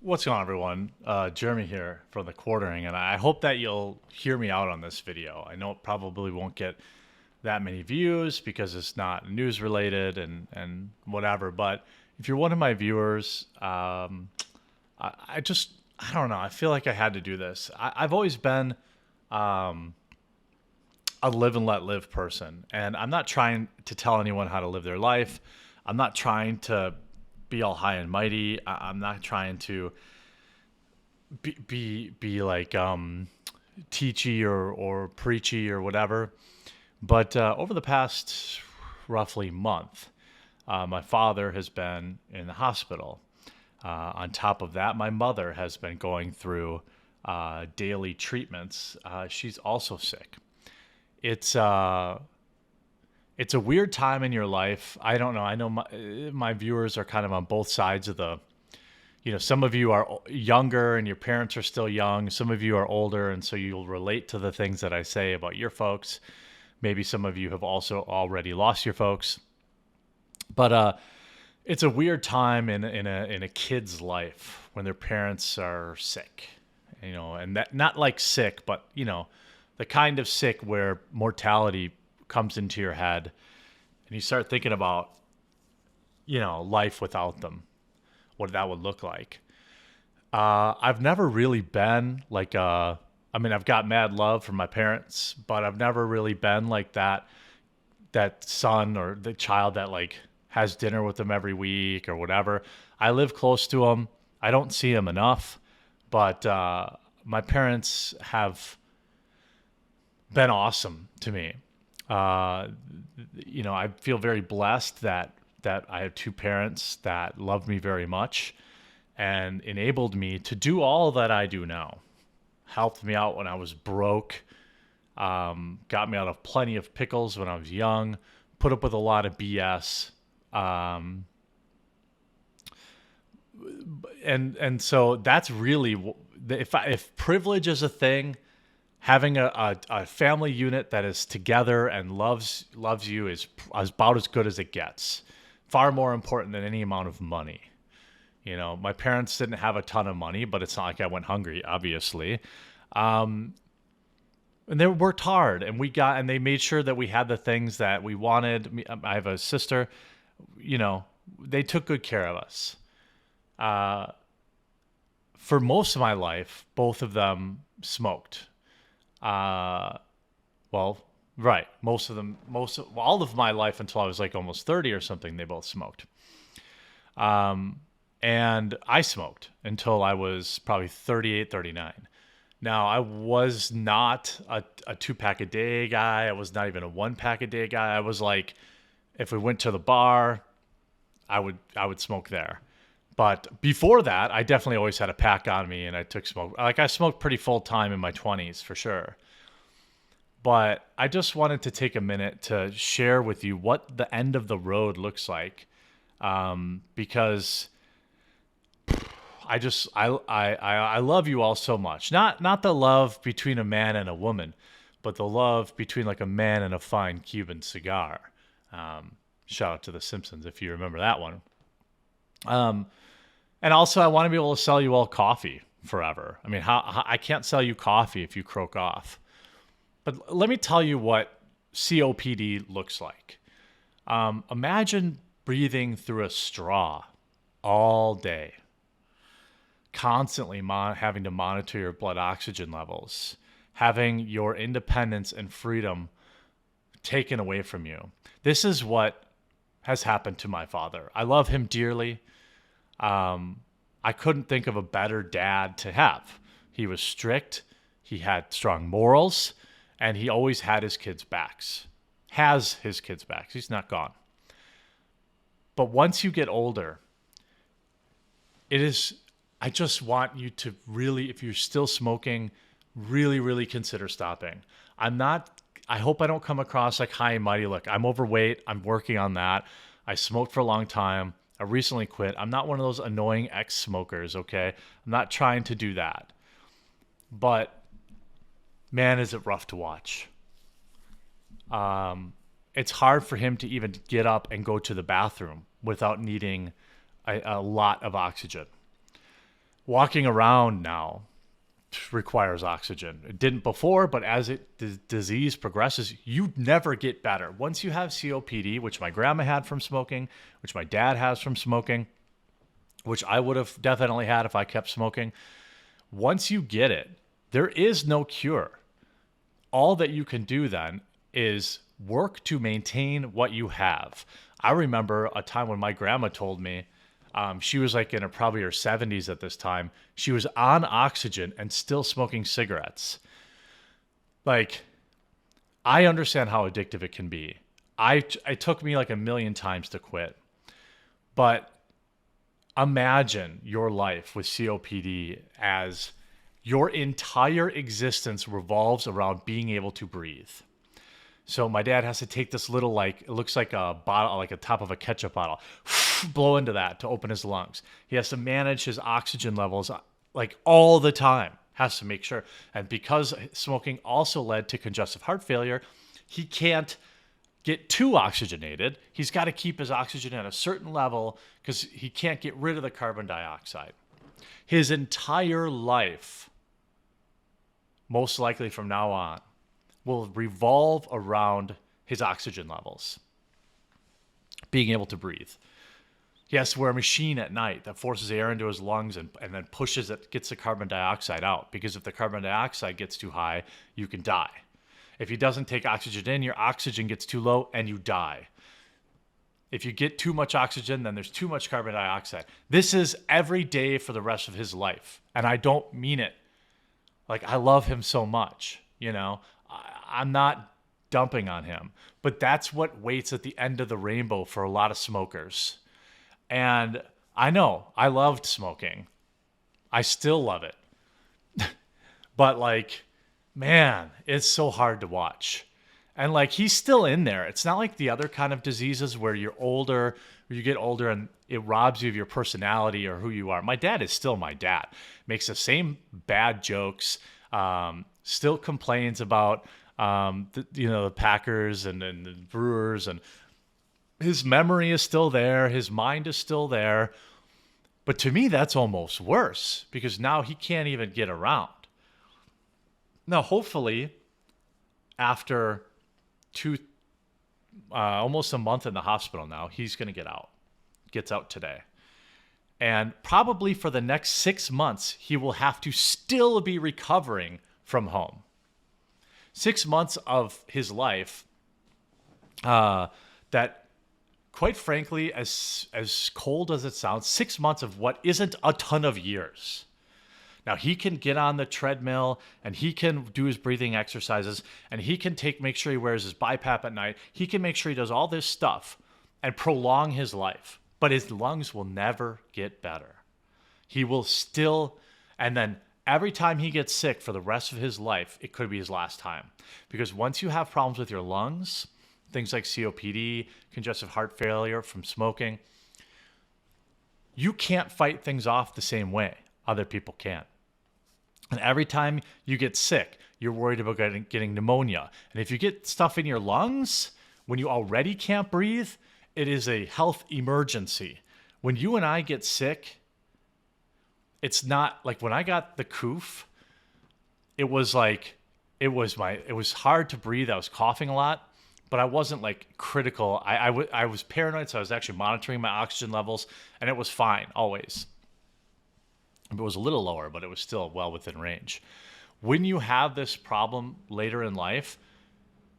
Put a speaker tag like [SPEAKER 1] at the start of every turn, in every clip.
[SPEAKER 1] What's going on, everyone? Jeremy here from the quartering, and I hope that you'll hear me out on this video. I know it probably won't get that many views because it's not news related and whatever, but if you're one of my viewers, I don't know, I feel like I had to do this. I've always been a live and let live person, and I'm not trying to tell anyone how to live their life. I'm not trying to be all high and mighty. I'm not trying to be like teachy or preachy or whatever. But over the past roughly month, my father has been in the hospital. On top of that, my mother has been going through daily treatments. She's also sick. It's uh, it's a weird time in your life. I don't know. I know my viewers are kind of on both sides of the. Some of you are younger and your parents are still young. Some of you are older, and so you'll relate to the things that I say about your folks. Maybe some of you have also already lost your folks. But it's a weird time in a kid's life when their parents are sick. And that not like sick, but the kind of sick where mortality comes into your head and you start thinking about, life without them, what that would look like. I've never really been like I've got mad love from my parents, but I've never really been like that son or the child that like has dinner with them every week or whatever. I live close to them. I don't see them enough, but my parents have been awesome to me. Uh, I feel very blessed that I have two parents that love me very much and enabled me to do all that I do now. Helped me out when I was broke, got me out of plenty of pickles when I was young, put up with a lot of BS. Um, and so that's really if privilege is a thing, having a family unit that is together and loves you is about as good as it gets. Far more important than any amount of money. My parents didn't have a ton of money, but it's not like I went hungry, obviously. Um, and they worked hard, and they made sure that we had the things that we wanted. I have a sister. They took good care of us. Uh, for most of my life, both of them smoked. Uh, well, right. All of my life until I was like almost 30 or something, they both smoked. Um, and I smoked until I was probably 38, 39. Now, I was not a two pack a day guy. I was not even a one pack a day guy. I was like, if we went to the bar, I would smoke there. But before that, I definitely always had a pack on me and I took smoke. Like I smoked pretty full time in my 20s for sure. But I just wanted to take a minute to share with you what the end of the road looks like. Because I love you all so much. Not the love between a man and a woman, but the love between like a man and a fine Cuban cigar. Shout out to The Simpsons if you remember that one. Um, and also, I want to be able to sell you all coffee forever. I mean, how I can't sell you coffee if you croak off. But let me tell you what COPD looks like. Imagine breathing through a straw all day, constantly having to monitor your blood oxygen levels, having your independence and freedom taken away from you. This is what has happened to my father. I love him dearly. I couldn't think of a better dad to have. He was strict, he had strong morals, and he always had his kids' backs. Has his kids' backs. He's not gone. But once you get older, I just want you to really, if you're still smoking, really, really consider stopping. I hope I don't come across like high and mighty. Look, I'm overweight. I'm working on that. I smoked for a long time. I recently quit. I'm not one of those annoying ex-smokers, okay? I'm not trying to do that. But man, is it rough to watch. It's hard for him to even get up and go to the bathroom without needing a lot of oxygen. Walking around now requires oxygen. It didn't before, but as the disease progresses, you never get better. Once you have COPD, which my grandma had from smoking, which my dad has from smoking, which I would have definitely had if I kept smoking, once you get it, there is no cure. All that you can do then is work to maintain what you have. I remember a time when my grandma told me, she was like in probably her 70s at this time. She was on oxygen and still smoking cigarettes. Like, I understand how addictive it can be. It took me like a million times to quit. But imagine your life with COPD as your entire existence revolves around being able to breathe. So my dad has to take this little, like, it looks like a bottle, like a top of a ketchup bottle, blow into that to open his lungs. He has to manage his oxygen levels like all the time, has to make sure. And because smoking also led to congestive heart failure, he can't get too oxygenated. He's got to keep his oxygen at a certain level because he can't get rid of the carbon dioxide. His entire life, most likely from now on, will revolve around his oxygen levels, being able to breathe. He has to wear a machine at night that forces air into his lungs and then pushes it, gets the carbon dioxide out. Because if the carbon dioxide gets too high, you can die. If he doesn't take oxygen in, your oxygen gets too low and you die. If you get too much oxygen, then there's too much carbon dioxide. This is every day for the rest of his life. And I don't mean it. Like, I love him so much, you know. I'm not dumping on him, but that's what waits at the end of the rainbow for a lot of smokers. And I know I loved smoking. I still love it. But like, man, it's so hard to watch. And like, he's still in there. It's not like the other kind of diseases where you're older, or you get older and it robs you of your personality or who you are. My dad is still my dad. Makes the same bad jokes, still complains about the Packers and the Brewers, and his memory is still there. His mind is still there. But to me, that's almost worse because now he can't even get around. Now, hopefully, after almost a month in the hospital now, he's going to get out. Gets out today. And probably for the next 6 months, he will have to still be recovering from home. 6 months of his life that, quite frankly, as cold as it sounds, 6 months of what isn't a ton of years. Now, he can get on the treadmill and he can do his breathing exercises and he can make sure he wears his BiPAP at night. He can make sure he does all this stuff and prolong his life, but his lungs will never get better. He will still, and then every time he gets sick for the rest of his life, it could be his last time. Because once you have problems with your lungs, things like COPD, congestive heart failure from smoking, you can't fight things off the same way other people can. And every time you get sick, you're worried about getting pneumonia. And if you get stuff in your lungs when you already can't breathe, it is a health emergency. When you and I get sick, it's not like when I got the coof, it was hard to breathe. I was coughing a lot, but I wasn't like critical. I was paranoid, so I was actually monitoring my oxygen levels, and it was fine always. It was a little lower, but it was still well within range. When you have this problem later in life,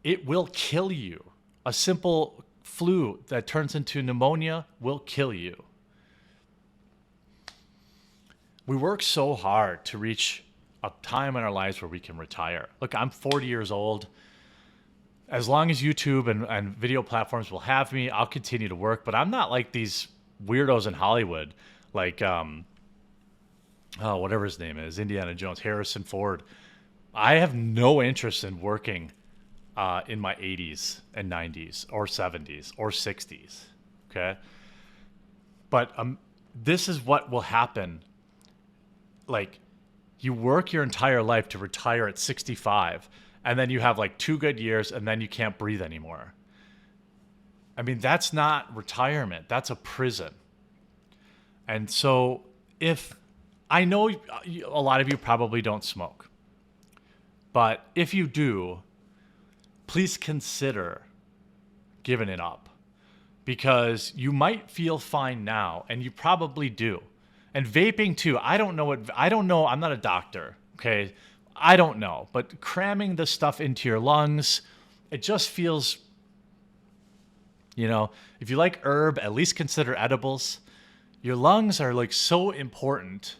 [SPEAKER 1] it will kill you. A simple flu that turns into pneumonia will kill you. We work so hard to reach a time in our lives where we can retire. Look, I'm 40 years old. As long as YouTube and video platforms will have me, I'll continue to work. But I'm not like these weirdos in Hollywood, like whatever his name is, Indiana Jones, Harrison Ford. I have no interest in working in my 80s and 90s or 70s or 60s. Okay. But this is what will happen. Like, you work your entire life to retire at 65, and then you have like 2 good years, and then you can't breathe anymore. I mean, that's not retirement. That's a prison. And so if I know a lot of you probably don't smoke, but if you do, please consider giving it up, because you might feel fine now, and you probably do. And vaping too. I don't know. I'm not a doctor. Okay. I don't know, but cramming the stuff into your lungs, it just feels, if you like herb, at least consider edibles. Your lungs are like so important.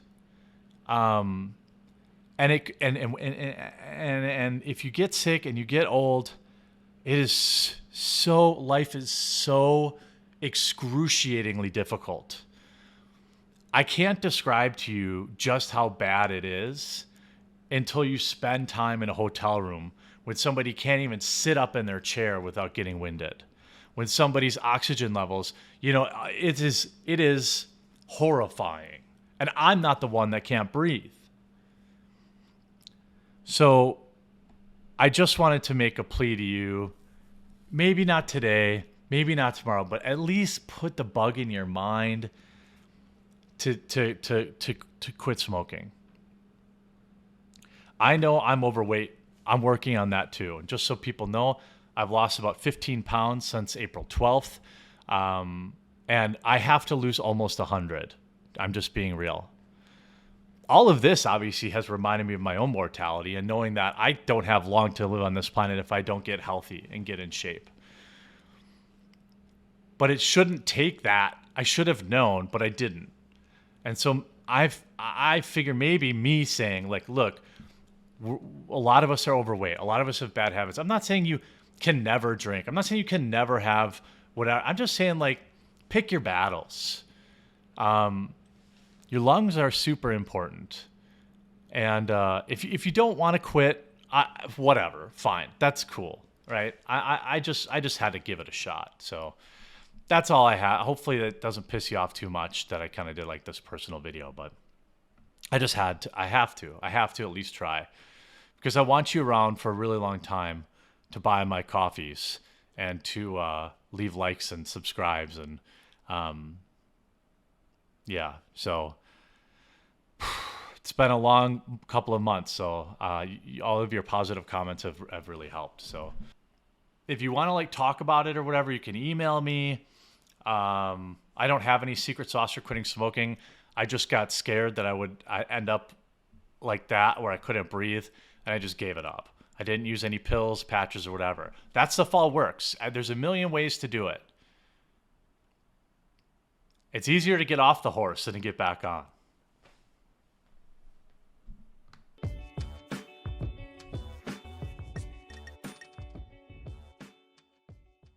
[SPEAKER 1] And if you get sick and you get old, life is so excruciatingly difficult. I can't describe to you just how bad it is until you spend time in a hotel room when somebody can't even sit up in their chair without getting winded. When somebody's oxygen levels, it is horrifying. And I'm not the one that can't breathe. So I just wanted to make a plea to you. Maybe not today, maybe not tomorrow, but at least put the bug in your mind to quit smoking. I know I'm overweight. I'm working on that too. And just so people know, I've lost about 15 pounds since April 12th. And I have to lose almost 100. I'm just being real. All of this obviously has reminded me of my own mortality and knowing that I don't have long to live on this planet if I don't get healthy and get in shape. But it shouldn't take that. I should have known, but I didn't. And so I figure maybe me saying, like, look, a lot of us are overweight. A lot of us have bad habits. I'm not saying you can never drink. I'm not saying you can never have whatever. I'm just saying, like, pick your battles. Your lungs are super important. And if you don't want to quit, whatever, fine. That's cool, right? I just had to give it a shot. So that's all I have. Hopefully that doesn't piss you off too much that I kind of did like this personal video, but I have to at least try, because I want you around for a really long time to buy my coffees and to leave likes and subscribes. And yeah, so it's been a long couple of months. So all of your positive comments have really helped. So if you want to like talk about it or whatever, you can email me. I don't have any secret sauce for quitting smoking. I just got scared that I end up like that where I couldn't breathe, and I just gave it up. I didn't use any pills, patches, or whatever. That stuff all works. There's a million ways to do it. It's easier to get off the horse than to get back on.